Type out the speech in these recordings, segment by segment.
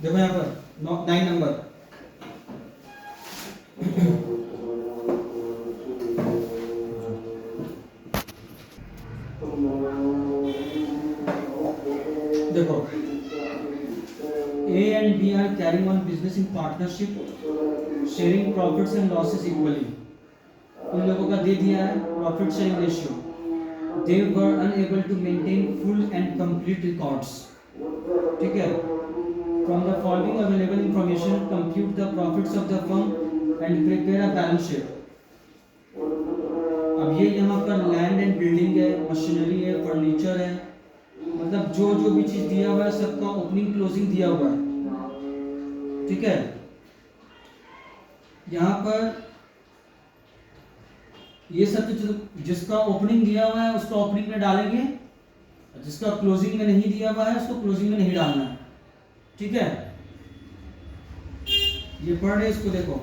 देखो यहाँ पर 9 नंबर, देखो A and B are carrying on business in partnership, sharing profits and losses equally. इन लोगों का दे दिया है profit sharing ratio. They were unable to maintain full and complete records. ठीक है. From the following available information, compute the profits of the firm and prepare a balance sheet. अब ये यहाँ पर लैंड एंड बिल्डिंग है, machinery है, furniture है, मतलब जो जो भी चीज दिया हुआ है सबका ओपनिंग क्लोजिंग दिया हुआ है. ठीक है. यहाँ पर ये सब जिसका ओपनिंग दिया हुआ है उसका ओपनिंग में डालेंगे, जिसका क्लोजिंग में नहीं दिया हुआ है उसको क्लोजिंग में नहीं डालना है. ठीक है. ये पढ़ रहे, इसको देखो.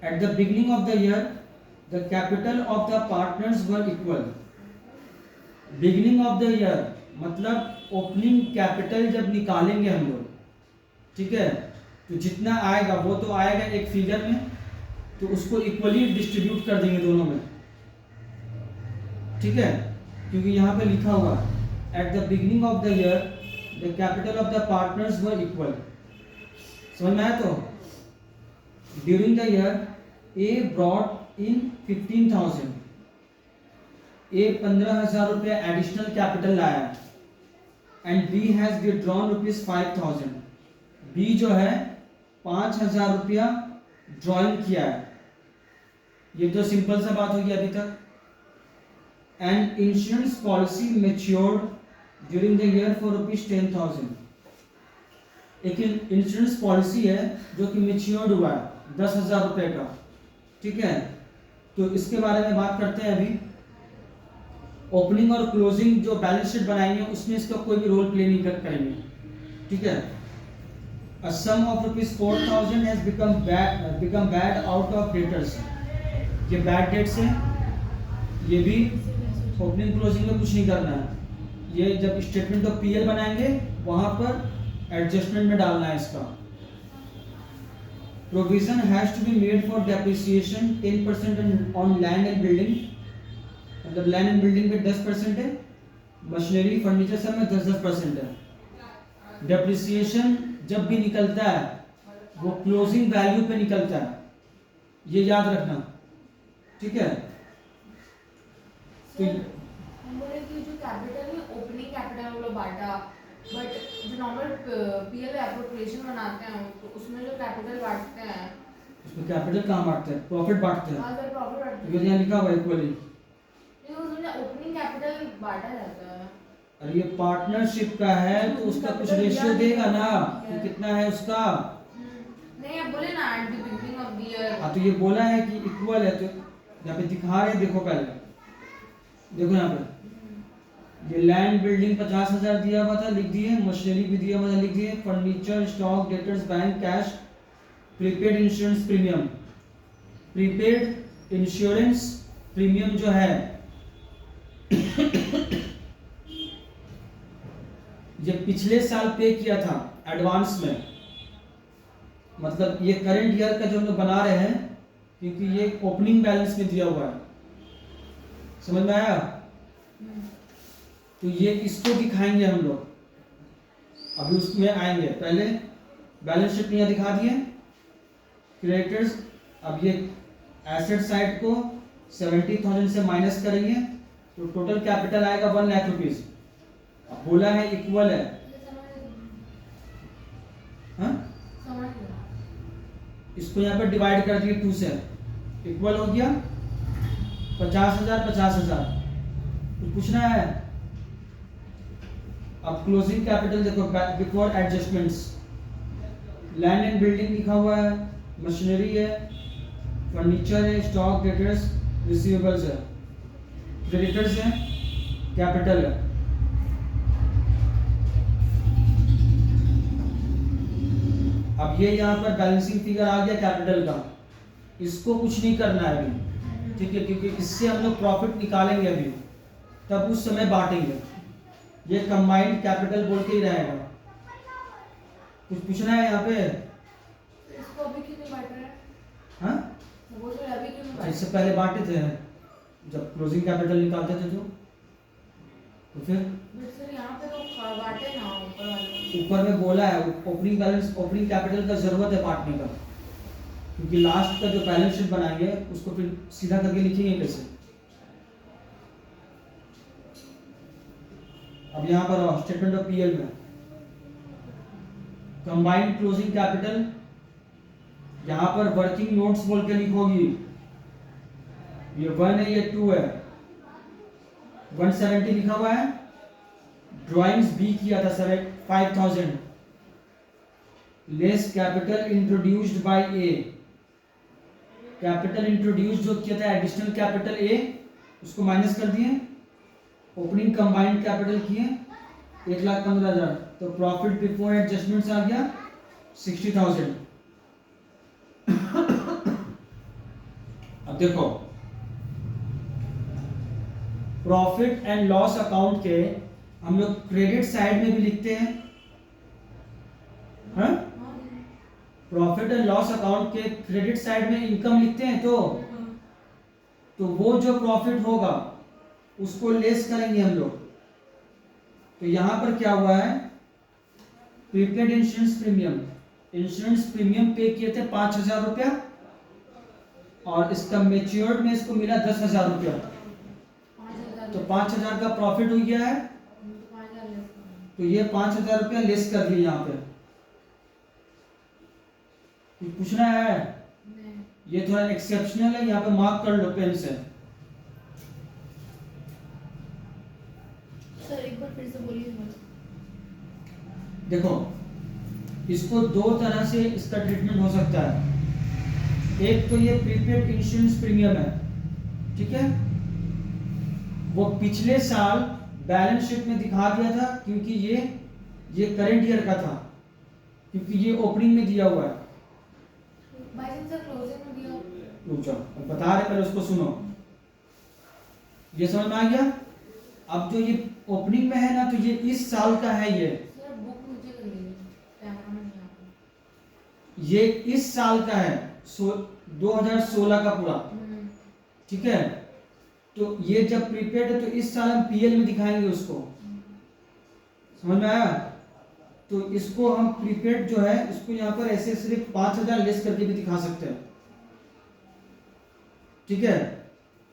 At the beginning of the year, the capital of the partners were equal. Beginning of the year मतलब ओपनिंग कैपिटल जब निकालेंगे हम लोग, ठीक है, तो जितना आएगा वो तो आएगा एक फिगर में, तो उसको इक्वली डिस्ट्रीब्यूट कर देंगे दोनों में. ठीक है. क्योंकि यहाँ पे लिखा हुआ at the beginning of the year the capital of the partners were equal. समझ में आया? तो during the year A brought in 15,000. A 15,000 रुपया एडिशनल कैपिटल लाया and B has withdrawn rupees 5,000. B जो है 5,000 रुपया ड्रॉइंग किया है. ये तो सिंपल सा बात होगी अभी तक. And insurance policy matured during the year for rupees 10,000. एक इंश्योरेंस पॉलिसी है जो कि मैच्योर्ड हुआ है 10,000 रुपए का. ठीक है. तो इसके बारे में बात करते हैं अभी. ओपनिंग और क्लोजिंग जो बैलेंस शीट बनाएंगे उसमें इसका कोई भी रोल प्ले नहीं करेंगे. ठीक है. A sum of rupees 4,000 has become bad out of debtors. ये बैड डेट्स है. ये भी ओपनिंग क्लोजिंग में कुछ नहीं करना है. ये जब स्टेटमेंट ऑफ पीएल बनाएंगे वहां पर एडजस्टमेंट में डालना है इसका. Provision has to be made for depreciation 10% on land and building. मतलब लैंड एंड बिल्डिंग पे 10% है, मशीनरी फर्नीचर सब में 10% है. डेप्रिसिएशन जब भी निकलता है वो क्लोजिंग वैल्यू पे निकलता है, ये याद रखना. ठीक है. तो जो कैपिटल में ओपनिंग कैपिटल वो लोग बांटा, बट जो नॉर्मल पीएल एप्रोप्रिएशन बनाते हैं तो उसमें जो कैपिटल बांटते हैं, उसमें कैपिटल कहाँ बांटते हैं? प्रॉफिट बांटते हैं. हाँ सर, प्रॉफिट बांटते हैं. यहाँ लिखा हुआ है इक्वली. लेकिन उसमें ओपनिंग कैपिटल बांटा जाता है. अरे ये पार्टनरशिप का है तो उसका कुछ रेशियो देगा ना कि कितना है उसका. नहीं, आप बोले ना at the beginning of the year. हाँ, तो ये बोला है कि इक्वल है, तो यहाँ पे दिखा रहे हैं. देखो पहले देखो यहाँ पे ये लैंड बिल्डिंग 50,000 दिया हुआ था, लिख दिए. मशीनरी भी दिया हुआ था, लिख दिए. Furniture, stock, debtors, bank, cash, prepaid insurance premium. Prepaid insurance premium जो है ये पिछले साल पे किया था एडवांस में. मतलब ये करंट ईयर का जो हम लोग बना रहे हैं क्योंकि ये ओपनिंग बैलेंस में दिया हुआ है. समझ में आया? तो ये इसको दिखाएंगे हम लोग. अभी उसमें आएंगे. पहले बैलेंस शीट यहाँ दिखा दिए क्रेडिटर्स. अब ये एसेट साइड को 70,000 से माइनस करेंगे तो टोटल कैपिटल आएगा 1 लाख रुपीज. अब बोला है इक्वल है. हाँ, इसको यहाँ पर डिवाइड कर दिए 2 से. इक्वल हो गया 50,000 50,000. कुछ पूछना है? अब क्लोजिंग कैपिटल देखो before adjustments. Land and building लिखा हुआ है, मशीनरी है, फर्नीचर है, स्टॉक, डेटर्स, रिसीवेबल्स है, क्रेडिटर्स है, कैपिटल है. अब ये यहाँ पर बैलेंसिंग फिगर आ गया कैपिटल का. इसको कुछ नहीं करना है अभी. ठीक है, क्योंकि इससे हम लोग प्रॉफिट निकालेंगे अभी, तब उस समय बांटेंगे। ये कंबाइंड कैपिटल बोल के ही रहेगा। कुछ पूछना है यहाँ पे? इसको अभी क्यों नहीं बांट रहे हैं? हाँ, वो तो अभी क्यों नहीं बांट इससे पहले बांटे थे जब क्लोजिंग कैपिटल निकालते थे तो फिर बट सर यहाँ पे तो बांटे ना ऊपर वाले। ऊपर में बोला है ओपनिंग बैलेंस, ओपनिंग कैपिटल का जरूरत है बांटने का, क्योंकि लास्ट का जो बैलेंस शीट बनाएंगे उसको फिर सीधा करके लिखेंगे कैसे। अब यहाँ पर स्टेटमेंट ऑफ पीएल में कंबाइंड क्लोजिंग कैपिटल, यहाँ पर वर्किंग नोट्स बोल के लिखोगी। ये 1 है, ये 2 है, 170 लिखा हुआ है। ड्राइंग्स बी किया था sir 5000, less capital introduced by A. Capital introduce जो किया था एडिशनल कैपिटल ए, उसको माइनस कर दिए। ओपनिंग कंबाइंड कैपिटल किए 1,15,000, तो प्रॉफिट बिफोर एडजस्टमेंट्स आ गया 60,000। अब देखो प्रॉफिट एंड लॉस अकाउंट के हम लोग क्रेडिट साइड में भी लिखते हैं, हाँ? प्रॉफिट एंड लॉस अकाउंट के क्रेडिट साइड में इनकम लिखते हैं, तो वो जो प्रॉफिट होगा उसको लेस करेंगे हम लोग। तो यहां पर क्या हुआ है, prepaid insurance premium, insurance premium पे किए थे 5,000 रुपया, और इसका मेच्योर्ड में इसको मिला 10,000 रुपया, तो 5,000 का प्रॉफिट हो गया है। तो ये 5,000 रुपया लेस कर दिए यहाँ पे। कुछ पूछना है? ये थोड़ा एक्सेप्शनल है, यहाँ पे मार्क कर लो पेन से। सर एक बार फिर से बोलिए। देखो इसको दो तरह से इसका ट्रीटमेंट हो सकता है। एक तो ये प्रीपेड इंश्योरेंस प्रीमियम है, ठीक है, वो पिछले साल बैलेंस शीट में दिखा दिया था, क्योंकि ये करंट ईयर का था, क्योंकि ये ओपनिंग में दिया हुआ है। क्लोजिंग में दिया। पूछो, बता रहे, पहले उसको सुनो। ये समझ में आ गया? अब जो ये ओपनिंग में है ना, तो ये इस साल का है। सर बुक नीचे कर लीजिए, कैमरा में नहीं आ रहा। ये इस साल का है, 2016 का पूरा, ठीक है। तो ये जब प्रीपेड है तो इस साल हम पीएल में दिखाएंगे उसको, समझ में आया? तो इसको हम प्रीपेड जो है इसको यहाँ पर ऐसे सिर्फ 5,000 लेस करके भी दिखा सकते हैं, ठीक है।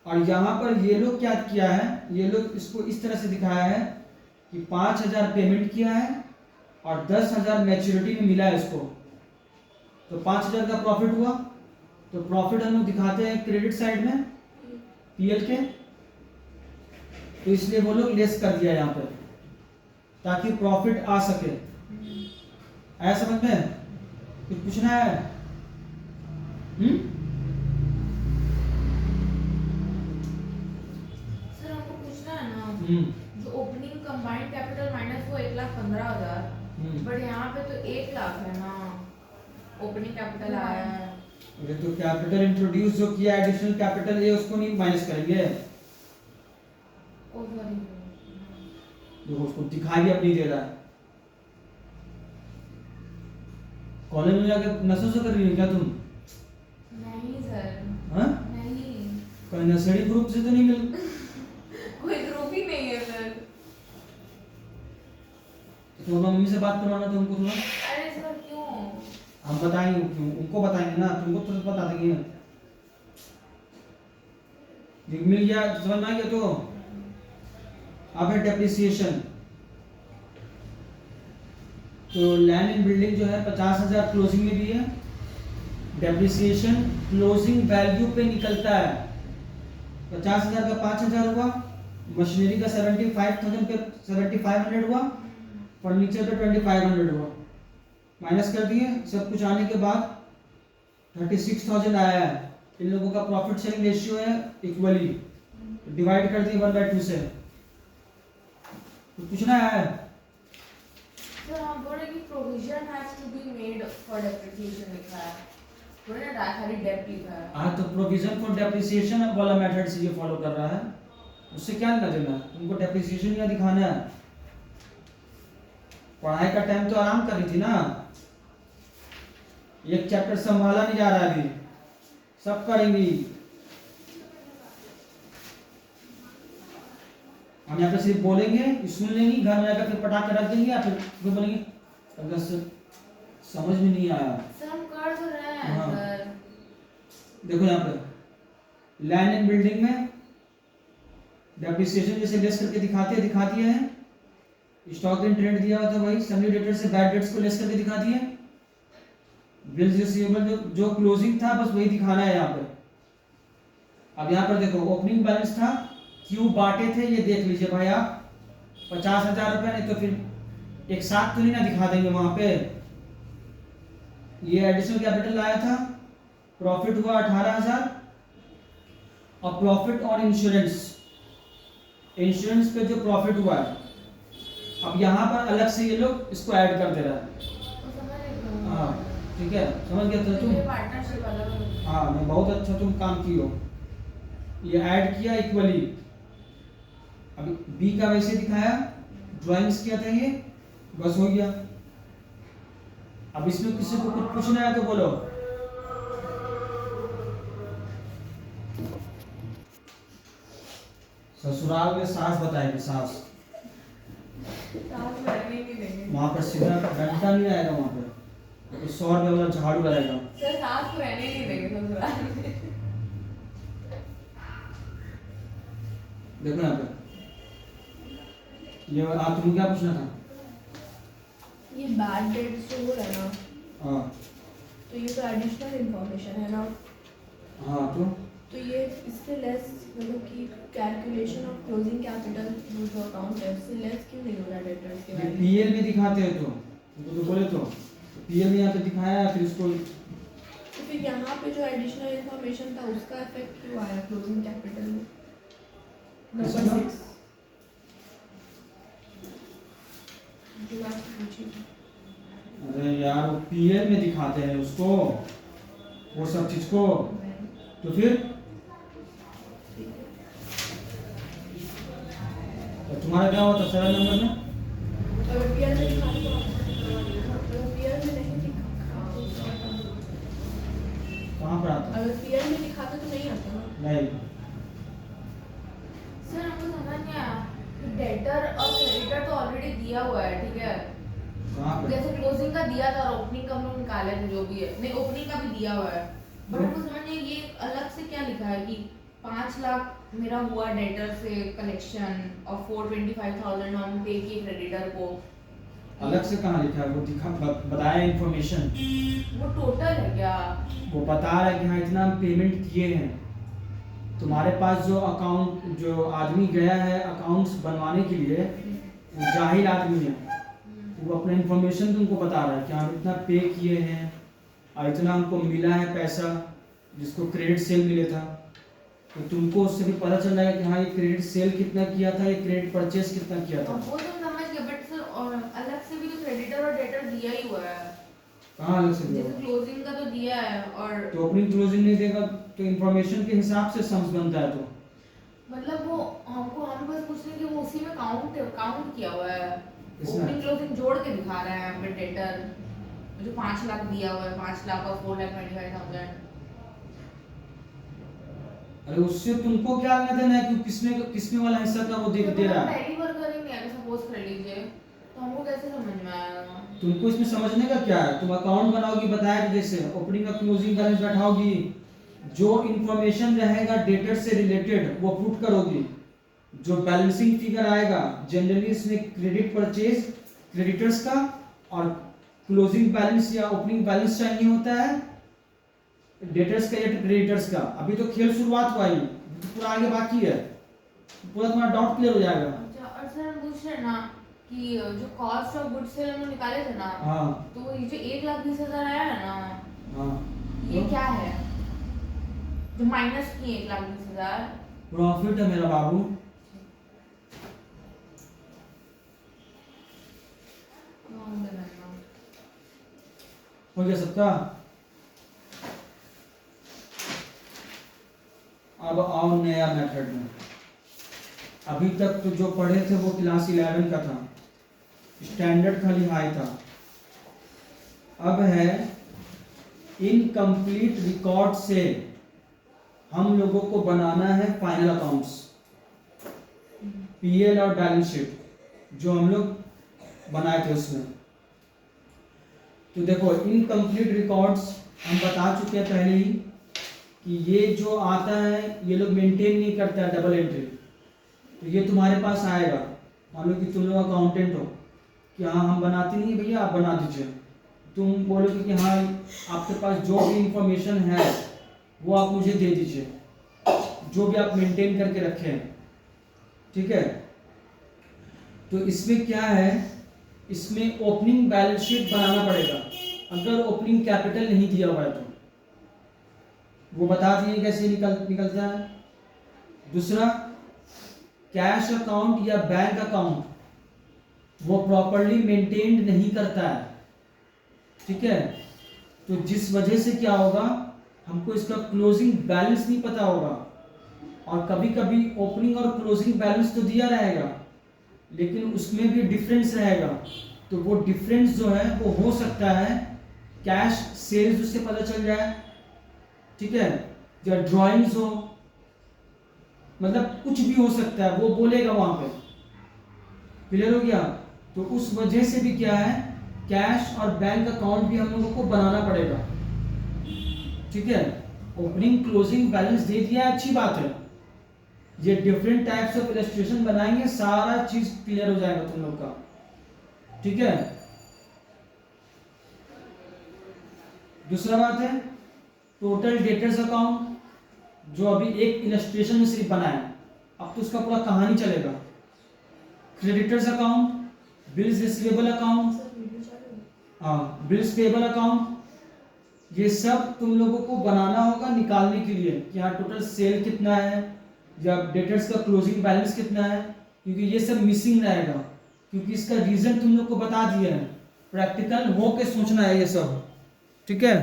और यहाँ पर ये लोग क्या किया है, ये लोग इसको इस तरह से दिखाया है कि 5,000 पेमेंट किया है और 10,000 मैच्योरिटी में मिला है इसको, तो 5,000 का प्रॉफिट हुआ। तो प्रॉफिट हम लोग दिखाते हैं क्रेडिट साइड में पीएल के, तो इसलिए वो लोग लेस कर दिया यहाँ पे, ताकि प्रॉफिट आ सके। आया समझ में? कुछ पूछना है? सर हमको पूछना है ना, जो ओपनिंग कंबाइंड कैपिटल माइनस वो 1,15,000, बट यहाँ पे तो 1 लाख है ना ओपनिंग कैपिटल आया है। अरे तो कैपिटल इंट्रोड्यूस जो किया एडिशनल कैपिटल ये उसको नहीं माइनस करेंगे। ओ सॉरी, देखो उसको दिखाई भी अपनी दे रहा है। कॉलेज में जाके नशा से कर रही हो क्या तुम? नहीं सर, हाँ? नहीं, कोई नर्सरी ग्रुप से तो नहीं मिल? कोई ग्रुप ही नहीं है सर। तो मम्मी से बात करवाना तो उनको थोड़ा। अरे सर क्यों? हम बताएंगे क्यों, उनको बताएंगे ना, तुमको तो बता देंगे। मिल गया, समझ में आ गया? तो अब है डेप्रिसिएशन। तो लैंड एंड बिल्डिंग जो है 50,000 क्लोजिंग में भी है। डेप्रिसिएशन क्लोजिंग वैल्यू पे निकलता है। 50,000 का 5,000 हुआ, मशीनरी का 75,000 पे 7,500 हुआ, फर्नीचर पे 2,500 हुआ, माइनस कर दिए। सब कुछ आने के बाद 36,000 आया है। इन लोगों का प्रॉफिट शेयरिंग रेशियो है इक्वली, डिवाइड कर दिए 1/2 से। तो पूछना है? सर हम बोल रहे कि provision has to be made for depreciation लिखा है, थोड़ी ना खाली डेप्ट लिखा है। हाँ तो प्रोविजन फॉर डेप्रिसिएशन वाला मेथड से ये फॉलो कर रहा है, उससे क्या लेना देना है? तुमको डेप्रिसिएशन क्या दिखाना है? पढ़ाई का टाइम तो आराम कर रही थी ना, एक चैप्टर संभाला नहीं जा रहा है अभी, सब करेंगी। हम यहाँ पे सिर्फ बोलेंगे, सुन लेंगी, घर में आकर फिर पटा के रख देंगे, या फिर बोलेंगे अगर समझ में नहीं आया। सर हम कर तो रहे हैं हाँ। सर। देखो यहाँ पे लैंड एंड बिल्डिंग में डेप्रिसिएशन जैसे लेस करके दिखा दिए हैं। स्टॉक इन ट्रेड दिया हुआ था भाई, सन्नी डेटर से बैड डेट्स को लेस करके दिखा दिए। बिल्स रिसीवेबल जो क्लोजिंग था बस वही दिखाना है यहाँ पे। अब यहाँ पर देखो ओपनिंग बैलेंस था, क्यों बांटे थे ये देख लीजिए भाई आप, 50,000 रुपए, नहीं तो फिर एक साथ तो नहीं ना दिखा देंगे वहां पे। ये एडिशनल कैपिटल लाया था, प्रॉफिट हुआ 18,000, और प्रॉफिट ऑन इंश्योरेंस, इंश्योरेंस पे जो प्रॉफिट हुआ है, अब यहाँ पर अलग से ये लोग इसको ऐड कर दे रहा है। तो समझ रहे हो? हाँ ठीक है, समझ गया तो तुम? ये पार्टनरशिप वाला। हाँ मैं बहुत अच्छा तुम काम की हो, ये ऐड किया इक्वली। अभी बी का वैसे दिखाया, ड्राइंग्स किया था ये, बस हो गया। अब इसमें किसी को कुछ पूछना है तो बोलो। ससुराल में सास बताएगी, सास साथ में रहने ही नहीं देंगे। वहां पर सीधा डंडा नहीं आएगा, वहां पर 100 रुपये वाला झाड़ू आएगा। सर साथ को रहने ही नहीं देंगे ससुराल में। देखो यहाँ पे ये आप तुमको क्या पूछना था? ये बैड डेट्स जो हो रहा है ना, हाँ तो ये तो एडिशनल इंफॉर्मेशन है ना, हाँ तो ये इससे लेस मतलब कि कैलकुलेशन ऑफ क्लोजिंग कैपिटल जो अकाउंट है उससे लेस क्यों नहीं हो रहा डेटर्स के वैल्यू? पीएल में दिखाते हैं तो बोले तो पीएल में यहाँ पे दिखाया है, फिर इसको तो फिर यहाँ पे जो एडिशनल इंफॉर्मेशन था उसका इफेक्ट क्यों आया क्लोजिंग कैपिटल में? इसका? नंबर 6 जो आप पूछी थी। अरे यार पीएल में दिखाते हैं उसको, वो सब चीज को, तो फिर तो तुम्हारा क्या होता सरल नंबर में? अगर पीएल में दिखा तो पीएल में नहीं दिखा, कहाँ पर आता? अगर पीएल में दिखाते तो नहीं आता ना। नहीं, सर हमको समझ नहीं आया, डेटर और क्रेडिटर तो ऑलरेडी दिया हुआ है, ठीक है? कहाँ पर? जैसे क्लोजिंग का दिया था और ओपनिंग का हम लोग निकाले थे, जो भी है, नहीं ओपनिंग का भी दिया हुआ है, बट हमको समझ नहीं, ये अलग से क्या लिखा है कि 5 लाख मेरा हुआ डेटर से कलेक्शन और 425,000 हम पे किए क्रेडिटर को। अलग से कहाँ लिखा है? वो बताया इन्फॉर्मेशन, वो टोटल है क्या? वो बता रहा है कि हाँ इतना हम पेमेंट किए हैं। तुम्हारे पास जो अकाउंट, जो आदमी गया है अकाउंट्स बनवाने के लिए, वो जाहिल आदमी है, वो अपना इन्फॉर्मेशन तुमको बता रहा है कि हम इतना पे किए हैं और इतना हमको मिला है पैसा, जिसको क्रेडिट सेल मिले था, तो तुमको उससे भी पता चल जाएगा कि हाँ ये क्रेडिट सेल कितना किया था, ये क्रेडिट परचेस कितना किया था। वो तो समझ गए, बट सर और अलग से भी तो क्रेडिटर और डेटर दिया ही हुआ है। कहाँ अलग से दिया जैसे हुआ? क्लोजिंग का तो दिया है, और तो ओपनिंग क्लोजिंग नहीं देगा तो इन्फॉर्मेशन के हिसाब से सम्स बनता है। तो मतलब वो हमको, हम बस पूछ रहे हैं कि वो उसी में काउंट किया हुआ है। इसमें? ओपनिंग क्लोजिंग जोड़ के दिखा रहा है यहाँ पे डेटर, जो 5 लाख दिया हुआ है, 5 लाख और 4,25,000। अरे उससे तुमको क्या लेना देना है कि किसमें वाला हिस्सा का वो दे रहा है? पहली बार करेंगे, अगर सपोज कर लीजिए, तो हमको कैसे समझ में आएगा? तुमको इसमें समझने का क्या है? तुम अकाउंट बनाओगी, बताया कि जैसे ओपनिंग और क्लोजिंग बैलेंस बैठाओगी, जो इंफॉर्मेशन रहेगा डेटर से रिलेटेड वो पुट करोगी, जो बैलेंसिंग फिगर आएगा जनरली इसमें क्रेडिट परचेज क्रेडिटर्स का और क्लोजिंग बैलेंस या ओपनिंग बैलेंस चाहिए होता है डेटर्स का या क्रेडिटर्स का। अभी तो खेल शुरुआत हुआ ही, तो पूरा आगे बाकी है, पूरा तुम्हारा डाउट क्लियर हो जाएगा। अच्छा, और सर हम पूछ रहे हैं ना कि जो कॉस्ट ऑफ गुड्स सेल हम लोग निकाले थे ना, हाँ तो ये जो 1,20,000 आया है ना, हाँ, ये क्या है जो माइनस किए 1,20,000? प्रॉफिट है मेरा बाबू। हो गया सबका? अब आओ नया मेथड में। अभी तक तो जो पढ़े थे वो क्लास 11 का था, स्टैंडर्ड खाली हाई था। अब है इनकम्प्लीट रिकॉर्ड से हम लोगों को बनाना है फाइनल अकाउंट्स, पीएल और बैलेंस शीट जो हम लोग बनाए थे उसमें। तो देखो इनकम्प्लीट रिकॉर्ड्स हम बता चुके हैं पहले ही कि ये जो आता है ये लोग मेंटेन नहीं करता है डबल एंट्री। तो ये तुम्हारे पास आएगा, मान लो कि तुम लोग अकाउंटेंट हो कि हाँ हम बनाते नहीं है भैया, आप बना दीजिए। तुम बोलोगे कि हाँ आपके पास जो भी इंफॉर्मेशन है वो आप मुझे दे दीजिए, जो भी आप मेंटेन करके रखे हैं, ठीक है। तो इसमें क्या है, इसमें ओपनिंग बैलेंस शीट बनाना पड़ेगा अगर ओपनिंग कैपिटल नहीं दिया हुआ है तो। वो बता दिए कैसे निकलता है। दूसरा, कैश अकाउंट या बैंक अकाउंट वो प्रॉपरली मेंटेन्ड नहीं करता है, ठीक है। तो जिस वजह से क्या होगा, हमको इसका क्लोजिंग बैलेंस नहीं पता होगा। और कभी कभी ओपनिंग और क्लोजिंग बैलेंस तो दिया रहेगा लेकिन उसमें भी डिफरेंस रहेगा। तो वो डिफरेंस जो है वो हो सकता है कैश सेल्स उससे पता चल जाए, ठीक है, या ड्राइंग्स हो, मतलब कुछ भी हो सकता है, वो बोलेगा वहां पे। क्लियर हो गया। तो उस वजह से भी क्या है, कैश और बैंक अकाउंट भी हम लोगों को बनाना पड़ेगा, ठीक है। ओपनिंग क्लोजिंग बैलेंस दे दिया है, अच्छी बात है। ये डिफरेंट टाइप्स ऑफ इलस्ट्रेशन बनाएंगे, सारा चीज क्लियर हो जाएगा तुम लोग का, ठीक है। दूसरा बात है टोटल डेटर्स अकाउंट, जो अभी एक इलस्ट्रेशन में सिर्फ बना है, अब तो उसका पूरा कहानी चलेगा। Creditors account, bills receivable account, हाँ बिल्स पेबल अकाउंट, ये सब तुम लोगों को बनाना होगा निकालने के लिए कि हाँ टोटल सेल कितना है या डेटर्स का क्लोजिंग बैलेंस कितना है, क्योंकि ये सब मिसिंग रहेगा। क्योंकि इसका रीजन तुम लोग को बता दिया है, प्रैक्टिकल हो के सोचना है ये सब, ठीक है।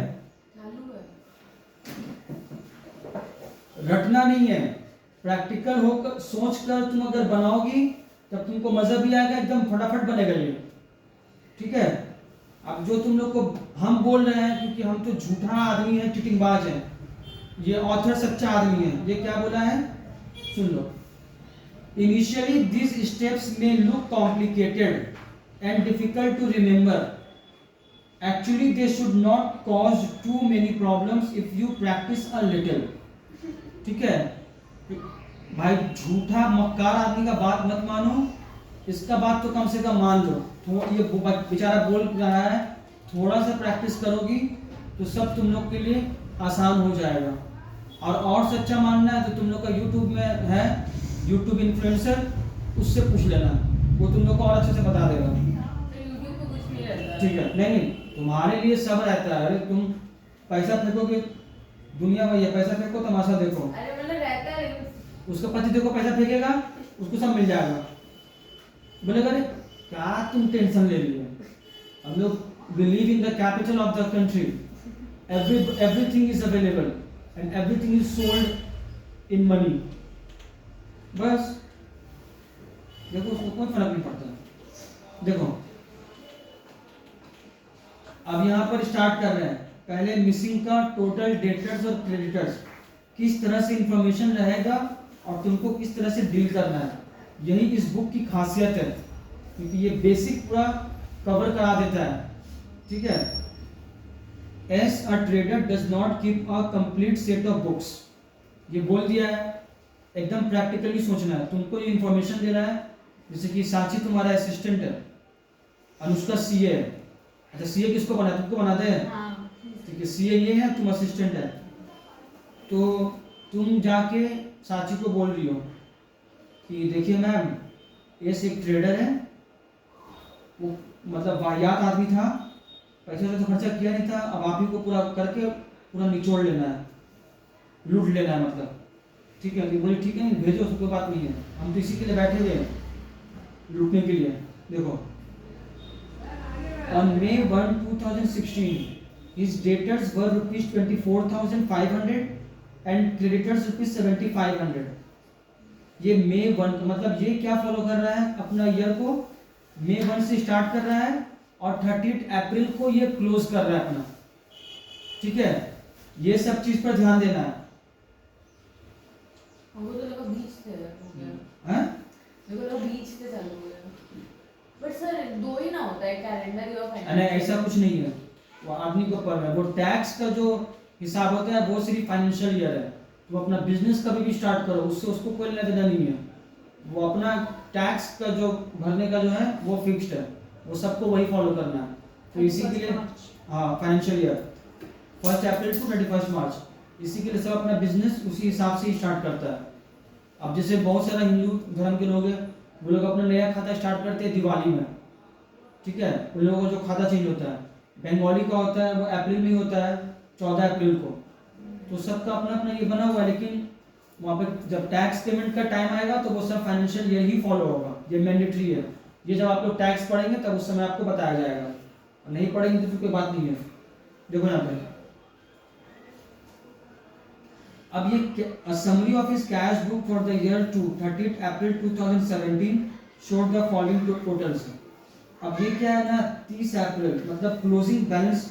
रटना नहीं है, प्रैक्टिकल होकर सोच कर तुम अगर बनाओगी तब तुमको मजा भी आएगा, एकदम फटाफट बनेगा ये, ठीक है। अब जो तुम लोग को हम बोल रहे हैं, क्योंकि हम तो झूठा आदमी है, चिटिंगबाज है, ये ऑथर सच्चा आदमी है। ये क्या बोला है सुन लो। इनिशियली दिस स्टेप्स में look complicated and difficult to remember, actually they should not cause too many problems if you practice a little, ठीक है। भाई झूठा मक्कार आदमी का बात मत मानो, इसका बात तो कम से कम मान लो। तो ये बेचारा बोल रहा है, थोड़ा सा प्रैक्टिस करोगी तो सब तुम लोग के लिए आसान हो जाएगा। और सच्चा मानना है तो तुम लोग का यूट्यूब में है, यूट्यूब इन्फ्लुएंसर, उससे पूछ लेना, वो तुम लोग को और अच्छे से बता देगा, ठीक है। नहीं तुम्हारे लिए सब रहता है। अरे तुम पैसा फेंकोगे, दुनिया में ये पैसा फेंको तमाशा देखो, अरे मतलब रहता है लेकिन उसका पति देखो पैसा फेंकेगा, उसको सब मिल जाएगा। बोलेगा अरे क्या तुम टेंशन ले रही हो, हम लोग believe in the capital of the country, everything is available and everything is sold in money. बस देखो उसको कोई फर्क नहीं पड़ता। देखो अब यहाँ पर स्टार्ट कर रहे हैं, पहले मिसिंग का टोटल डेटर्स और क्रेडिटर्स किस तरह से इंफॉर्मेशन रहेगा और तुमको किस तरह से डील करना है। यही इस बुक की खासियत है, क्योंकि ये बेसिक पूरा कवर करा देता है, ठीक है। S a trader does not keep a complete set of books, ये बोल दिया है। एकदम प्रैक्टिकली सोचना है, तुमको ये इंफॉर्मेशन देना है। जैसे कि साची तुम्हारा असिस्टेंट है, अनुष्का सीए है। अच्छा सीए किसको बना, तुमको बना दे, ठीक है। सीए ये है, तुम असिस्टेंट है। तो तुम जाके साची को बोल रही हो कि देखिए मैम, ऐसे एक ट्रेडर है, वो मतलब वाहियात आदमी था, पैसे से तो खर्चा किया नहीं था, अब आप ही को पूरा करके पूरा निचोड़ लेना है, लूट लेना है मतलब, ठीक है। कि बोले ठीक है भेजो, उसको कोई बात नहीं है, हम तो इसी के लिए बैठे हुए हैं, लूटने के लिए। देखो on May 1, 2016 his debtors were rupees 24,500 and creditors ₹7500। ये May 1 मतलब ये क्या फॉलो कर रहा है, अपना ईयर को May 1 से स्टार्ट कर रहा है और 30 अप्रैल को ये क्लोज कर रहा है अपना, ठीक है। ये सब चीज पर ध्यान देना है। वो तो लगा बीच से हो गया, हैं? मेरे को लगा बीच से चालू हो गया। बट सर दो ही ना होता है, कैलेंडर ईयर और नहीं, फाइनेंशियल। ऐसा कुछ नहीं है, वो आदमी को पर है। वो टैक्स का जो हिसाब होता है वो सिर्फ फाइनेंशियल ईयर है। तो अपना बिजनेस कभी भी स्टार्ट करो, उससे उसको कोई लेना देना नहीं है। वो अपना टैक्स का जो भरने का जो है वो फिक्स्ड है, वो सबको वही फॉलो करना है। तो इसी के लिए हाँ फाइनेंशियल ईयर 1 अप्रैल टू 31 मार्च, इसी के लिए सब अपना बिजनेस उसी हिसाब से ही स्टार्ट करता है। अब जैसे बहुत सारा हिंदू धर्म के लोग हैं, वो लोग अपना नया खाता स्टार्ट करते हैं दिवाली में, ठीक है। उन लोगों का जो खाता चेंज होता है, बंगाली का होता है वो अप्रैल में ही होता है, 14 अप्रैल को। तो सबका अपना अपना ये बना हुआ है, लेकिन वहाँ पे जब टैक्स पेमेंट का टाइम आएगा तो वो सब फाइनेंशियल ईयर ही फॉलो होगा, ये मैंडेटरी है। ये जब आप लोग टैक्स पढ़ेंगे तब उस समय आपको बताया जाएगा, और नहीं पढ़ेंगे तो फिर कोई बात नहीं है। देखो यहाँ पे अब ये summary of his cash book for the year to 30 April 2017 showed the following totals. अब ये क्या है ना, 30 अप्रैल मतलब closing balance,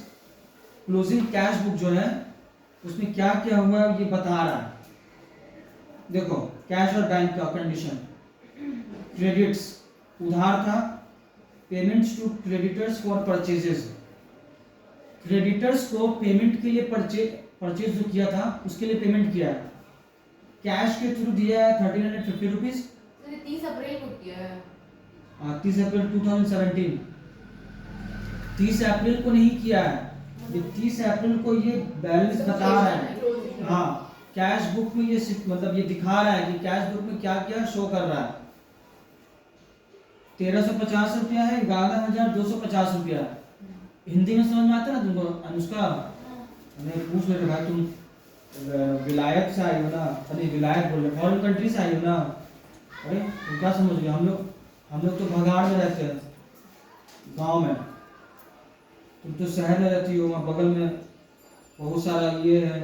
closing cash book जो है उसमें क्या क्या हुआ है ये बता रहा है। देखो कैश और बैंक का कंडीशन, क्रेडिट्स उधार था, payments to creditors for purchases, creditors को पेमेंट के लिए परचेज जो किया था उसके लिए पेमेंट किया है, कैश के थ्रू दिया है 1350 रुपीज। सर ये 30 अप्रैल को किया है। 30 अप्रैल 2017, 30 अप्रैल को नहीं किया है, ये 30 अप्रैल को ये बैलेंस बता रहा है। हाँ कैश बुक में ये मतलब ये दिखा रहा है कि कैश बुक में क्या क्या शो कर रहा है। 1350 रुपया है, 11,250 रुपया है। हिंदी में समझ में आता है ना तुमको अनुष्का? मैं पूछ लेते भाई, तुम विलायत से आई हो ना, अरे विलायत बोल रहे, फॉरेन कंट्री से आई हो ना। अरे तुम क्या समझ गए, हम लोग तो भगाड़ में रहते हैं, गांव में। तुम तो शहर में रहती हो, वहाँ बगल में बहुत सारा ये है,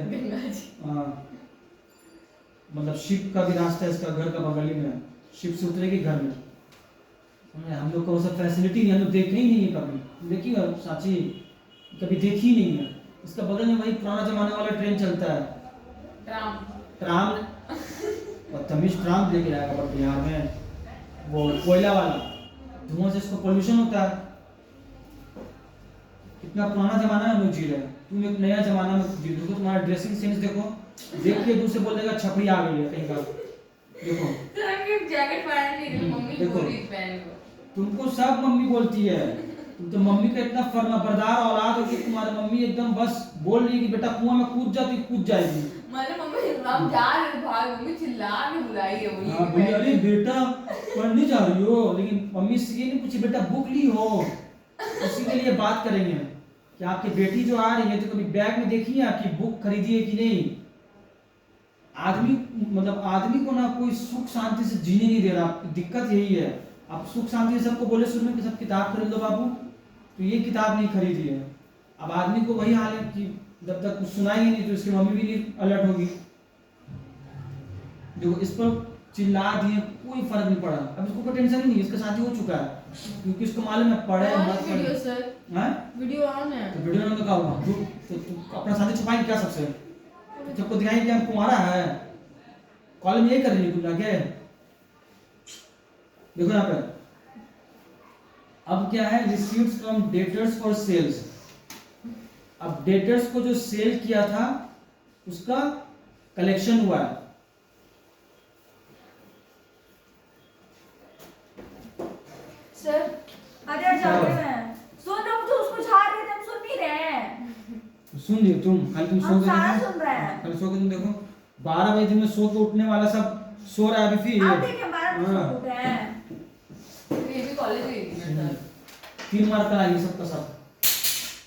मतलब शिप का भी रास्ता है, इसका घर का बगल ही में, शिप से उतरेगी घर में। हम लोग को वो सब फैसिलिटी नहीं, हम लोग देखे ही नहीं है कभी। देखिए साची कभी देखी ही नहीं है। इसका बगल में वही पुराना जमाने वाला ट्रेन चलता है, ट्राम बदतमीज ट्राम लेके आएगा पर बिहार में, वो कोयला वाला, धुआं से इसको पोल्यूशन होता है। इतना पुराना जमाना है हम लोग जी रहे हैं, तुम एक नया जमाना में जी रहे हो। तुम्हारा ड्रेसिंग सेंस देखो, देख के दूसरे बोल देगा छपरी आ गई है कहीं का। देखो जैकेट पहन नहीं रही, मम्मी देखो, बोली पहन लो। तुमको सब मम्मी बोलती है, तुम तो मम्मी का इतना फर्माबरदार औलाद हो कि तुम्हारी मम्मी एकदम बस बोल रही है कि बेटा कुआं में कूद जा, तो कूद जाएगी। मैंने मम्मी हम जा रहे थे बाहर, मम्मी चिल्ला के बुलाई है वो। हाँ बोली अरे बेटा पढ़ने जा रही हो, लेकिन मम्मी से ये नहीं पूछी बेटा बुक ली हो। उसी के लिए बात करेंगे कि आपकी बेटी जो आ रही है तो कभी बैग में देखी है आपकी बुक खरीदी है कि नहीं। आदमी मतलब आदमी को ना कोई सुख शांति से जीने नहीं दे रहा, दिक्कत यही है। आप सुख शांति से सबको बोले सुनने कि सब किताब खरीद लो बाबू, तो ये किताब नहीं खरीदी है। अब आदमी को वही हाल है कि जब तक कुछ सुनाएंगे नहीं तो इसकी मम्मी भी नहीं अलर्ट होगी। देखो इस पर चिल्ला दिए कोई फर्क नहीं पड़ा, अब इसको कोई टेंशन ही नहीं है, इसका शादी हो चुका है, क्योंकि इसको मालूम है पढ़े मत वीडियो पढ़े। सर, हैं? वीडियो ऑन है। तो वीडियो में तो क्या हुआ, तो अपना शादी छुपाएंगे क्या सबसे? सबको दिखाएंगे कि हम कुमारा है, कॉलेज में यही कर रही है तुम जाके। देखो यहाँ पे अब क्या है, received from debtors for sales. अब डेटर्स को जो सेल किया था उसका कलेक्शन हुआ है। सर अरे जाओ मैं सुन रहा हूँ, तो उसको झाड़ रहे थे, हम सुन नहीं रहे हैं। सुन लियो तुम, खाली तुम सो हम के सारा देखो, सुन रहे हैं। खाली सो के तुम देखो। 12 बजे दिन में सो के उठने वाला सब सो रहा है अभी फिर। आप देखिए 12 बजे हाँ। सो उठे हैं। ये भी कॉलेज गई थी मैं सर। 3 मार्क कराएंगे सबका सब,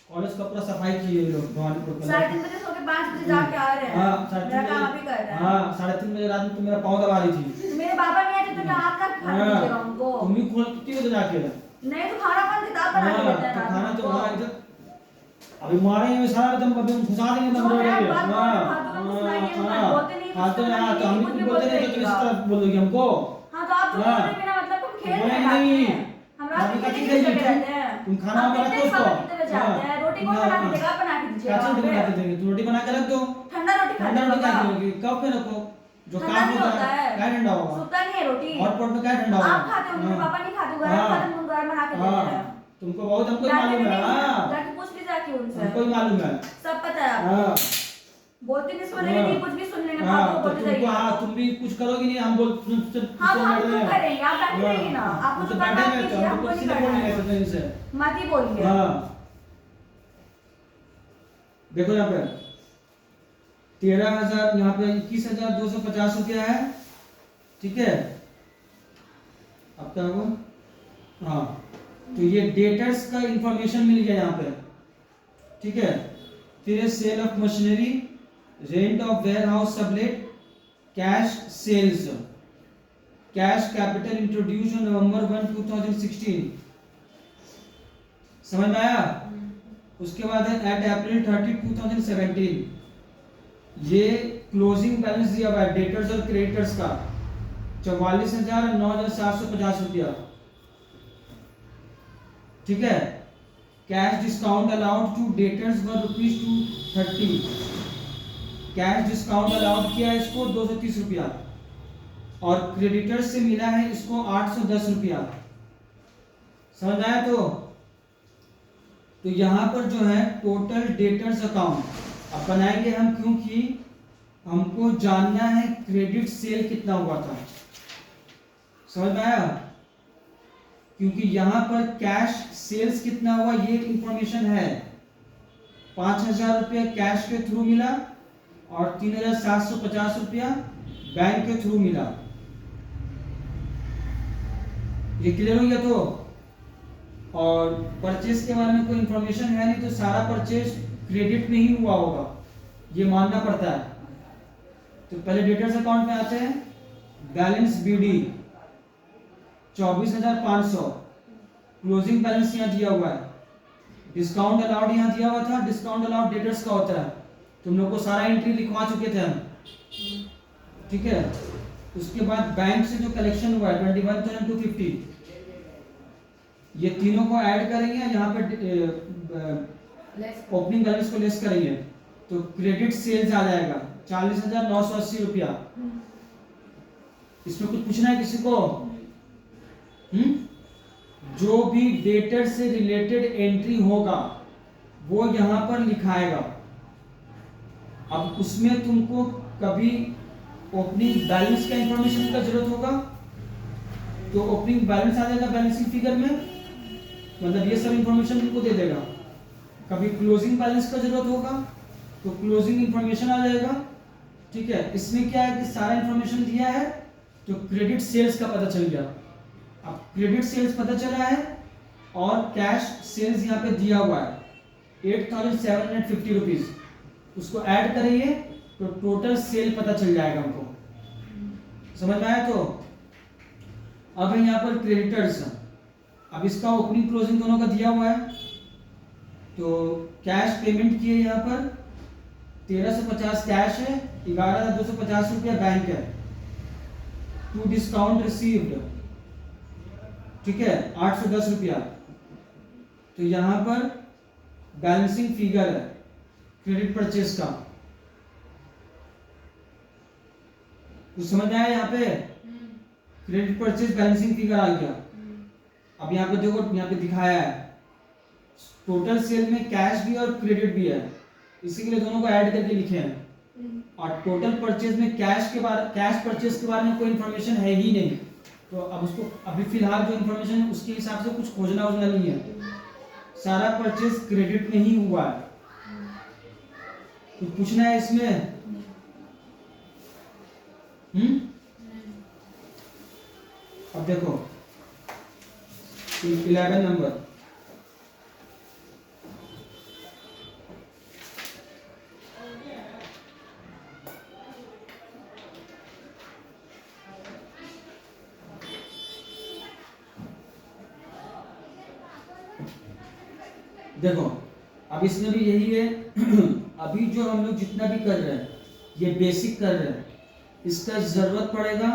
कॉलेज का पूरा सफाई किए ये लोग भवानीपुर का। 3:30 बजे सो के 5 बजे जाके आ रहे हैं। हाँ मेरा काम आप ही कर रहे हैं। हाँ 3:30 बजे रात में तुम मेरा पाँव दबा रही थी। तो मेरे पापा नहीं आते तो मैं आपका खाना दीजिएगा उनको। तुम ही खोलती हो तो जाके। नहीं तो खाना कौन किताब बना के देते हैं तो खाना रात तो को। हाँ इधर अभी मारेंगे सारा एकदम, अभी हम घुसा देंगे एकदम। सुन रहे हैं, हाँ बात बोल रहे हैं, बात तो सुनाइए, मैं बोल हाँ तो पता हाँ नहीं, तो हम कुछ भी भी बोलते नहीं तो तुम इस तरफ बोलोगे हमको। हाँ तो आप तो हाँ। बोल रहे बिना मतलब तुम खेल बोलेंगे रहे नहीं। हैं। हम रात अभी में का कितने चीज़ है बजे ये, रहते हैं? तुम खाना आप बना कितने के उसको। खाना कितने बजे आते हैं? रोटी कौन बना के देगा? आप बना के दीजिएगा कैसे रोटी वहाँ बना के पे। देंगे? तुम रोटी बना के रख दो। ठंडा रोटी ठंडा खाते रोटी क्या पापा? करोगे? कप पे रखो। जो ठंडा काम नहीं होता होता है है, क्या ठंडा होगा? सूखता नहीं है रोटी। हॉट पॉट में क्या ठंडा होगा? आप खाते होंगे, हाँ। पापा नहीं खाते, गरम हाँ। खाते, तुम गरम बना के देते हाँ हैं। तुमको बहुत हमको ही जाके मालूम है। हाँ जाके पूछ लीजिए आके उनसे, हमको ही मालूम है। सब पता है आपको। हाँ बोलते नहीं सुनेंगे, नहीं कुछ भी सुन लेंगे, हाँ फालतू तो बोलते तुमको जाइए। हाँ तुम भी कुछ करोगे नहीं, हम बोल तुमसे हाँ तो हम लड़ रहे क्यों हैं। करेंगे? आप बैठे हाँ, रहिए ना, आपको हम जो तो करना बैठे है हैं, तो कीजिए, हम हमको तो नहीं किसी से करना बोल नहीं है। सकते इनसे। मत ही बोलिए। हाँ देखो यहाँ पे 13,000, यहाँ पे 21,250 रुपया है, ठीक है। अब क्या होगा? हाँ तो ये डेटर्स का इंफॉर्मेशन मिल गया यहाँ पे, ठीक है। फिर sale of machinery, rent of warehouse sublet, cash sales, cash capital introduced on November 1, 2016। समझ में आया? उसके बाद है एट अप्रैल 30, 2017, ये क्लोजिंग बैलेंस दिया हुआ है डेटर्स और क्रेडिटर्स का 44,000 और 9,750 रुपया, ठीक है। Cash discount allowed to debtors were ₹230, cash discount allowed किया है इसको 230 रुपया, और क्रेडिटर्स से मिला है इसको 810 रुपया। समझ आया? तो यहां पर जो है टोटल डेटर्स अकाउंट अब बनाएंगे हम, क्योंकि हमको जानना है क्रेडिट सेल कितना हुआ था। समझ में आया? क्योंकि यहां पर कैश सेल्स कितना हुआ ये इंफॉर्मेशन है। 5,000 रुपया कैश के थ्रू मिला और 3,750 रुपया बैंक के थ्रू मिला। ये क्लियर हो गया? तो और परचेज के बारे में कोई इंफॉर्मेशन है नहीं, तो सारा परचेज क्रेडिट में ही हुआ होगा, ये मानना पड़ता है। तो पहले डेटर्स अकाउंट में आते हैं, बैलेंस बीडी 24,500, क्लोजिंग बैलेंस यहाँ दिया हुआ है, डिस्काउंट अलाउड यहाँ दिया हुआ था। डिस्काउंट अलाउड डेटर्स का होता है, तुम लोग को सारा एंट्री लिखवा चुके थे हम, ठीक है। उसके बाद बैंक से जो कलेक्शन हुआ है 21,250, ये तीनों को ऐड करेंगे, यहाँ पे ओपनिंग बैलेंस को लेस करेंगे, तो क्रेडिट सेल्स आ जाएगा 40,980 रुपया। इसमें कुछ पूछना है किसी को? जो भी डेटर से रिलेटेड एंट्री होगा वो यहां पर लिखाएगा। अब उसमें तुमको कभी ओपनिंग बैलेंस का इंफॉर्मेशन का जरूरत होगा तो ओपनिंग बैलेंस आ जाएगा बैलेंसिंग फिगर में, मतलब ये सब इंफॉर्मेशन तुमको दे देगा। कभी क्लोजिंग बैलेंस का जरूरत होगा तो क्लोजिंग इंफॉर्मेशन आ जाएगा, ठीक है। इसमें क्या है कि सारा इंफॉर्मेशन दिया है तो क्रेडिट सेल्स का पता चल गया। अब क्रेडिट सेल्स पता चला है और कैश सेल्स यहाँ पे दिया हुआ है 8,750 रुपीज, उसको ऐड करेंगे तो टोटल सेल पता चल जाएगा हमको। समझ में आया? तो अब है यहाँ पर क्रेडिटर्स। अब इसका ओपनिंग क्लोजिंग दोनों का दिया हुआ है, तो कैश पेमेंट किए यहाँ पर 1,350 कैश है, 11,250 रुपया बैंक है, टू डिस्काउंट रिसीव्ड, ठीक है 810 रुपया। तो यहां पर बैलेंसिंग फिगर है क्रेडिट परचेज का। कुछ समझ में आया? यहाँ पे क्रेडिट परचेज बैलेंसिंग फिगर आ गया। अब यहाँ पे देखो, यहाँ पे दिखाया है टोटल सेल में कैश भी और क्रेडिट भी है, इसी के लिए दोनों को ऐड करके लिखे हैं। और टोटल परचेज में कैश परचेज के बारे में कोई इंफॉर्मेशन है ही नहीं, तो अब उसको अभी फिलहाल जो इंफॉर्मेशन है उसके हिसाब से कुछ खोजना वोजना नहीं है, सारा परचेज क्रेडिट में ही हुआ है। तो पूछना है इसमें? अब देखो 11 नंबर, देखो अब इसमें भी यही है। अभी जो हम लोग जितना भी कर रहे हैं ये बेसिक कर रहे हैं, इसका ज़रूरत पड़ेगा,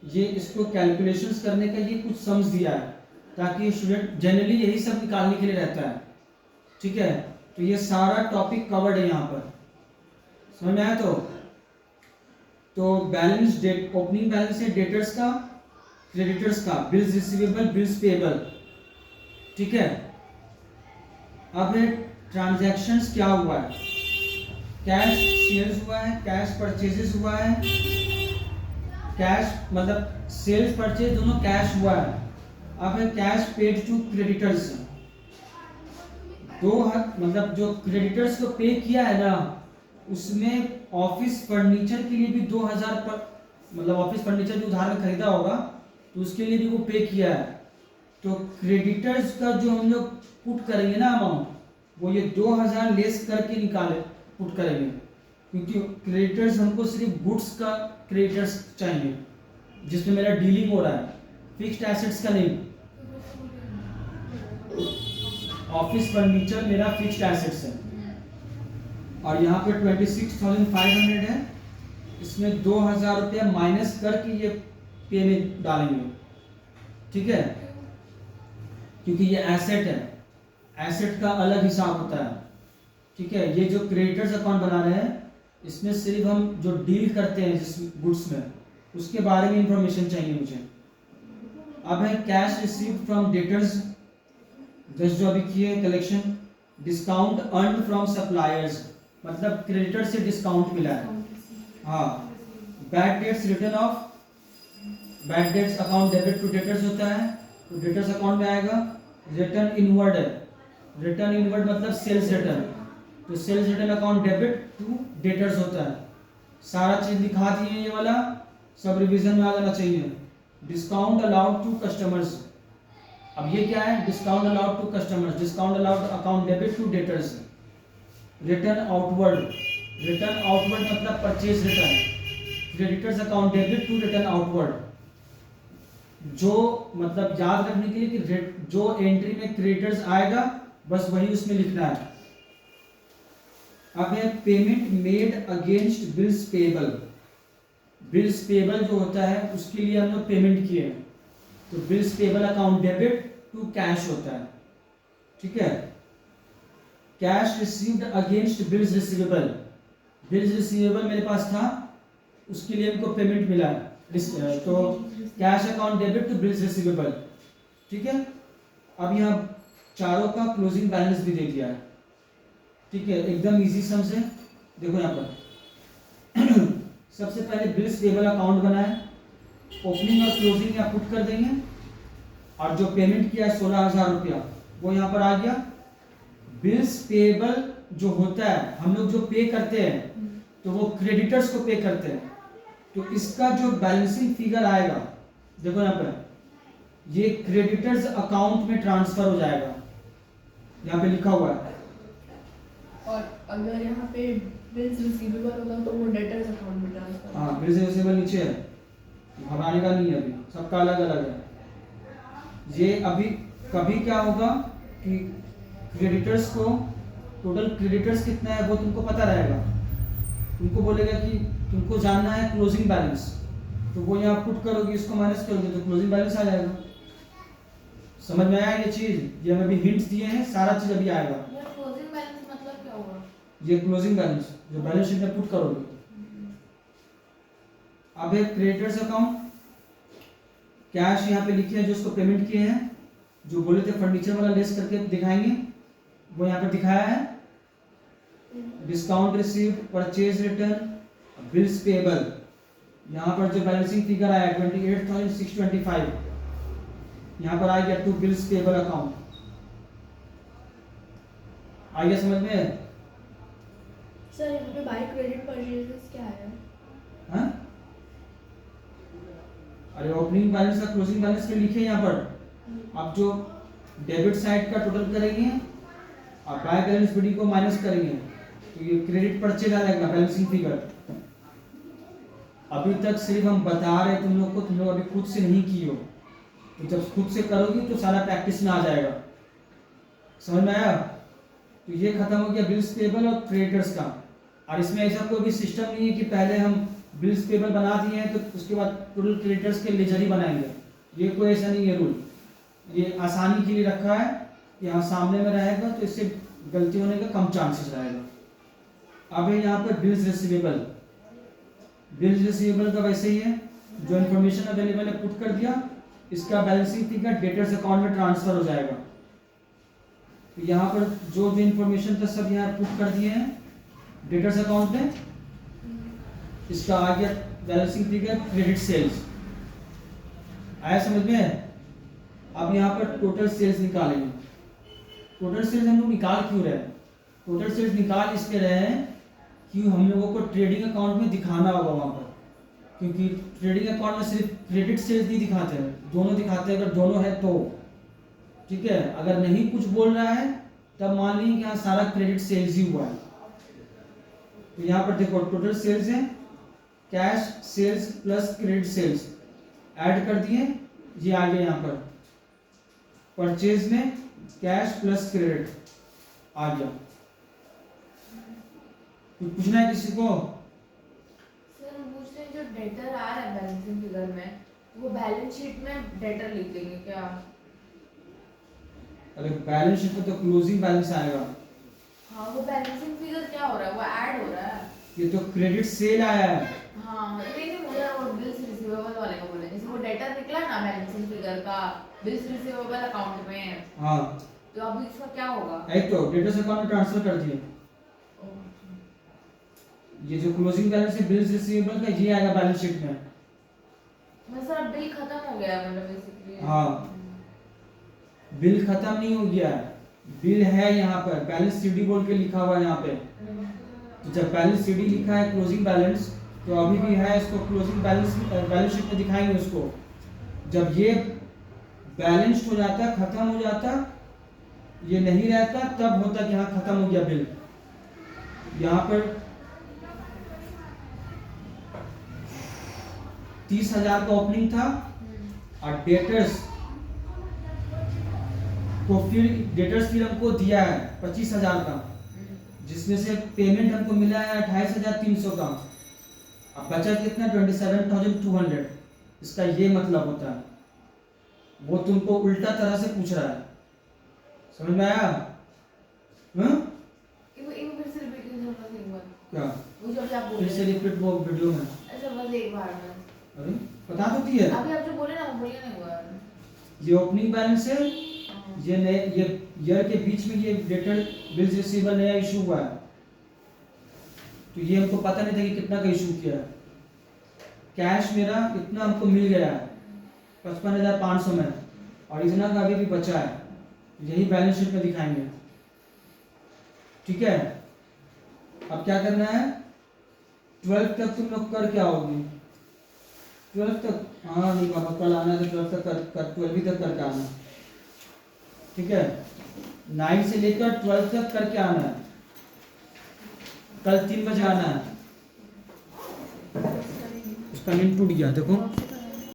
ये इसको कैलकुलेशंस करने का ये कुछ सम्स दिया है ताकि स्टूडेंट जनरली यही सब निकालने के लिए रहता है, ठीक है। तो ये सारा टॉपिक कवर्ड है यहाँ पर, समझ में आया? तो बैलेंस डेट, ओपनिंग बैलेंस है डेटर्स का, क्रेडिटर्स का, बिल्स रिसीवेबल, बिल्स पेएबल, ठीक है। अब ट्रांजैक्शंस क्या हुआ है, कैश सेल्स हुआ है, कैश परचेजेस हुआ है, कैश मतलब सेल्स परचेज दोनों कैश हुआ है। अब है कैश पेड टू क्रेडिटर्स, मतलब जो क्रेडिटर्स को पे किया है ना, उसमें ऑफिस फर्नीचर के लिए भी 2000 पर, मतलब ऑफिस फर्नीचर जो उधार में खरीदा होगा तो उसके लिए भी वो पे किया है। तो क्रेडिटर्स का जो हम लोग पुट करेंगे ना अमाउंट, वो ये 2000 लेस करके निकाले पुट करेंगे, क्योंकि क्रेडिटर्स हमको सिर्फ गुड्स का क्रेडिटर्स चाहिए जिसमें मेरा डीलिंग हो रहा है, फिक्स्ड एसेट्स का नहीं। ऑफिस फर्नीचर मेरा फिक्स्ड एसेट्स है और यहाँ पे 26,500 है, इसमें 2000 रुपया माइनस करके ये पे में डालेंगे, ठीक है, क्योंकि ये एसेट है, एसेट का अलग हिसाब होता है, ठीक है। ये जो क्रेडिटर्स अकाउंट बना रहे हैं इसमें सिर्फ हम जो डील करते हैं जिस गुड्स में उसके बारे में इंफॉर्मेशन चाहिए मुझे। अब है cash received from debtors, just जो अभी किए collection, discount earned from suppliers, मतलब क्रेडिटर से डिस्काउंट मिला है, हाँ। Bad debts written off, bad debts account debit to debtors होता है, तो डेटर्स अकाउंट में आएगा। रिटर्न इनवर्ड है, रिटर्न इनवर्ड मतलब सेल्स रिटर्न, तो sales return account debit to debtors होता है। सारा चीज लिखा दिए, ये वाला सब रिवीजन में आ जाना चाहिए। डिस्काउंट अलाउड टू कस्टमर्स, अब ये क्या है, discount allowed to customers, discount allowed account debit to debtors. Return outward, return outward मतलब purchase return, creditors account debit to return outward. जो मतलब याद रखने के लिए कि जो एंट्री में क्रेडिटर्स आएगा बस वही उसमें लिखना है। अब है payment made against bills payable, bills payable जो होता है उसके लिए हम लोग पेमेंट किए, तो bills payable account debit to cash होता है, ठीक है। Cash received against bills receivable, bills receivable मेरे पास था उसके लिए हमको पेमेंट मिला, तो cash account debit to bills receivable, ठीक है। अब यहाँ चारों का क्लोजिंग बैलेंस भी दे दिया है, ठीक है, एकदम इजी सम से। देखो यहाँ पर सबसे पहले बिल्स पेएबल अकाउंट बनाए, ओपनिंग और क्लोजिंग यहाँ पुट कर देंगे, और जो पेमेंट किया 16,000 रुपया वो यहाँ पर आ गया। बिल्स पेएबल जो होता है, हम लोग जो पे करते हैं तो वो क्रेडिटर्स को पे करते हैं, तो इसका जो बैलेंसिंग फिगर आएगा, देखो यहाँ पर, ये क्रेडिटर्स अकाउंट में ट्रांसफर हो जाएगा, यहाँ पे लिखा हुआ है। और अगर यहाँ पे बिल्स रिसीवेबल होगा तो वो डेटर्स अकाउंट में ट्रांसफर, हाँ, बिल्स रिसीवेबल नीचे है, घबराने का नहीं है, अभी सबका अलग अलग है। ये अभी कभी क्या होगा कि क्रेडिटर्स को, टोटल क्रेडिटर्स कितना है वो तुमको पता रहेगा, तुमको बोलेगा कि तुमको जानना है क्लोजिंग बैलेंस, तो वो यहाँ पुट करोगे, इसको माइनस करोगे तो क्लोजिंग बैलेंस आ जाएगा। समझ में आया ये चीज? ये हमें अभी हिंट्स दिए हैं, सारा चीज अभी आएगा। क्लोजिंग बैलेंस मतलब क्या होगा? ये क्लोजिंग बैलेंस जो बैलेंस शीट में पुट करोगे। अब है क्रेडिटर्स अकाउंट, कैश यहाँ पे लिखे हैं जो उसको पेमेंट किए हैं, जो बोले थे फर्नीचर वाला लेस करके दिखाएंगे वो यहाँ पर दिखाया है। Discount received, purchase return, bills payable, यहाँ पर जो बैलेंसिंग फिगर आया 28,625, यहाँ पर आ गया टू बिल्स पेएबल अकाउंट। आ गया समझ में? सर यहाँ पे बाय क्रेडिट परचेजेस क्या है? हाँ? अरे ओपनिंग बैलेंस और क्लोजिंग बैलेंस के लिखे यहाँ पर। अब जो डेबिट साइड का टोटल करेंगे और बाय बैलेंस बीडी को माइनस करेंगे तो ये क्रेडिट परचेज आ जाएगा बैलेंसिंग फिगर। अभी तक सिर्फ हम बता रहे तुम लोग को, तुम लोग अभी खुद से नहीं की हो, तो जब खुद से करोगी तो सारा प्रैक्टिस में आ जाएगा। समझ में आया? तो ये खत्म हो गया बिल्स पेएबल और क्रेडिटर्स का। और इसमें ऐसा कोई भी सिस्टम नहीं है कि पहले हम बिल्स टेबल बना दिए हैं तो उसके बाद टोटल क्रेडिटर्स के लेजर ही बनाएंगे। ये कोई ऐसा नहीं है रूल, ये आसानी के लिए रखा है, यहाँ सामने में रहेगा तो इससे गलती होने का कम चांसेस रहेगा। अब है यहाँ पर बिल्स रिसीवेबल। बिल्स रिसीवेबल का वैसे ही है, जो इन्फॉर्मेशन अवेलेबल है पुट कर दिया, इसका बैलेंसिंग फिगर डेटर्स अकाउंट में ट्रांसफर हो जाएगा। तो यहाँ पर जो भी इन्फॉर्मेशन था सब यहाँ पुट कर दिए हैं डेटर्स अकाउंट में। इसका आ गया बैलेंसिंग फिगर क्रेडिट सेल्स, आया समझ में। अब यहाँ पर टोटल सेल्स निकालेंगे। टोटल सेल्स हम लोग निकाल क्यों रहे हैं? टोटल सेल्स निकाल इसलिए रहे हैं कि हम लोगों को ट्रेडिंग अकाउंट में दिखाना होगा वहाँ पर, क्योंकि ट्रेडिंग अकाउंट में सिर्फ क्रेडिट सेल्स नहीं दिखाते हैं, दोनों दिखाते हैं। अगर दोनों है तो ठीक है, अगर नहीं कुछ बोल रहा है तब मान लीजिए कि यहाँ सारा क्रेडिट सेल्स ही हुआ है। तो यहाँ पर देखो टोटल सेल्स है, cash sales plus credit sales add कर दिए, ये आ गया यहाँ पर परचेज में कैश प्लस क्रेडिट आ गया। कुछ पूछना है किसी को? सर हम पूछ रहे हैं जो डेटर आ रहा है बैलेंसिंग फिगर में, वो बैलेंस शीट में डेटर लिख देंगे क्या? अरे बैलेंस शीट में तो क्लोजिंग बैलेंस आएगा। हाँ वो बैलेंसिंग फिगर क्या हो रहा है, वो ऐड हो रहा है। ये तो क्रेडिट सेल आया है। हाँ नहीं मुझे वो बिल्स रिसीवेबल वाले का बोले, जैसे वो डेटर निकला ना बैलेंसिंग फिगर का बिल्स रिसीवेबल अकाउंट में, हाँ तो अब इसका क्या होगा? एक तो डेटर्स अकाउंट में ट्रांसफर कर दिए। ये जो क्लोजिंग बैलेंस है बिल्स रिसीवेबल का, ये आएगा बैलेंस शीट में। मतलब सर बिल खत्म हो गया है मतलब बेसिकली। हाँ बिल खत्म नहीं हो गया है, बिल है यहाँ पर बैलेंस सीडी बोल के लिखा हुआ है यहाँ पे। तो जब बैलेंस सीडी लिखा है क्लोजिंग बैलेंस, तो अभी भी है, इसको क्लोजिंग बैलेंस बैलेंस शीट में दिखाएंगे उसको। जब ये बैलेंस्ड हो जाता, खत्म हो जाता, ये नहीं रहता, तब होता कि हाँ खत्म हो गया बिल। यहाँ पर 30,000 का ओपनिंग था और डेटर्स को फिर हमको दिया है 25,000 का, जिसमें से पेमेंट हमको मिला है 28,300 का। अब बचा कितना? 27,200। इसका ये मतलब होता है, वो तुमको उल्टा तरह से पूछ रहा है, समझ में आया? एक फिर से रिपीट कीजिए बस एक बार। क्या वो जो अभी आप बोल फिर रहे से रिपीट वो वीडियो में? अच्छा बस एक बार में। अरे बता तो दिया। अभी आप जो बोले ना वो बोलिए ना एक बार। ये ओपनिंग बैलेंस है, ये नए ये ईयर के बीच में ये डेटर बिल्स रिसीवेबल नया इशू हुआ है, तो ये हमको पता नहीं था कि कितना का इशू किया है। कैश मेरा इतना हमको मिल गया है 55,500 में, और इतना का अभी भी बचा है, यही बैलेंस शीट में दिखाएंगे। ठीक है, अब क्या करना है? 12 तक तुम लोग कर क्या होगी? 12 तक, हाँ नहीं बाबा कल आना है तो 12 तक कर 12 तक करके आना। ठीक है, 9 से लेकर 12 तक करके आना है, कल 3 बजे आना है। उसका लिंक टूट गया देखो।